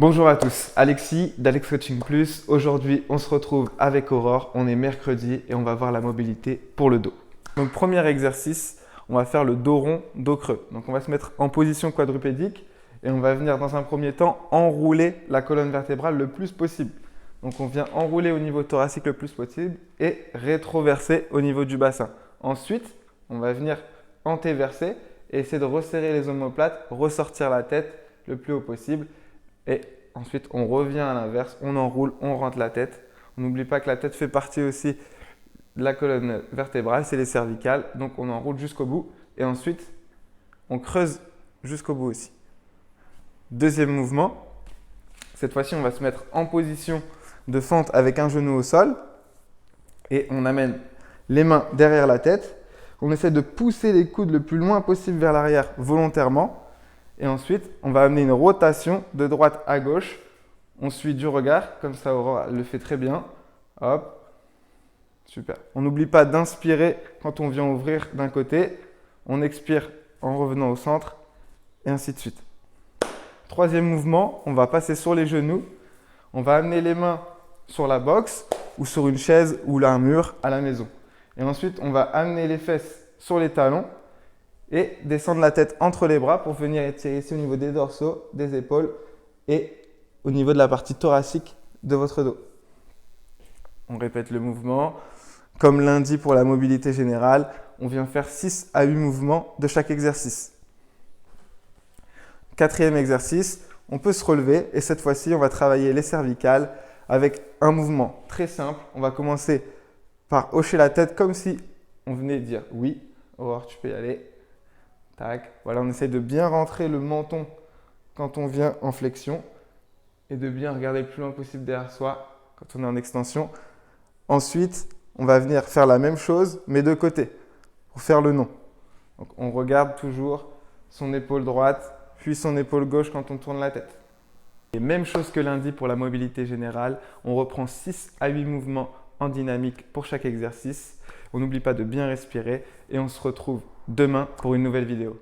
Bonjour à tous, Alexis d'Alex Coaching Plus. Aujourd'hui, on se retrouve avec Aurore. On est mercredi et on va voir la mobilité pour le dos. Donc, premier exercice, on va faire le dos rond, dos creux. Donc, on va se mettre en position quadrupédique et on va venir dans un premier temps enrouler la colonne vertébrale le plus possible. Donc, on vient enrouler au niveau thoracique le plus possible et rétroverser au niveau du bassin. Ensuite, on va venir antéverser et essayer de resserrer les omoplates, ressortir la tête le plus haut possible. Et ensuite, on revient à l'inverse, on enroule, on rentre la tête. On n'oublie pas que la tête fait partie aussi de la colonne vertébrale, c'est les cervicales. Donc, on enroule jusqu'au bout. Et ensuite, on creuse jusqu'au bout aussi. Deuxième mouvement. Cette fois-ci, on va se mettre en position de fente avec un genou au sol. Et on amène les mains derrière la tête. On essaie de pousser les coudes le plus loin possible vers l'arrière volontairement. Et ensuite, on va amener une rotation de droite à gauche. On suit du regard, comme ça Aurore le fait très bien. Hop, super. On n'oublie pas d'inspirer quand on vient ouvrir d'un côté. On expire en revenant au centre et ainsi de suite. Troisième mouvement, on va passer sur les genoux. On va amener les mains sur la boxe ou sur une chaise ou là un mur à la maison. Et ensuite, on va amener les fesses sur les talons et descendre la tête entre les bras pour venir étirer ici au niveau des dorsaux, des épaules et au niveau de la partie thoracique de votre dos. On répète le mouvement. Comme lundi pour la mobilité générale, on vient faire 6 à 8 mouvements de chaque exercice. Quatrième exercice, on peut se relever et cette fois-ci, on va travailler les cervicales avec un mouvement très simple. On va commencer par hocher la tête comme si on venait dire oui. Aurore, tu peux y aller. Tac. Voilà, on essaye de bien rentrer le menton quand on vient en flexion et de bien regarder le plus loin possible derrière soi quand on est en extension. Ensuite, on va venir faire la même chose mais de côté pour faire le non. Donc, on regarde toujours son épaule droite puis son épaule gauche quand on tourne la tête. Et même chose que lundi pour la mobilité générale, on reprend 6 à 8 mouvements en dynamique pour chaque exercice. On n'oublie pas de bien respirer et on se retrouve demain pour une nouvelle vidéo.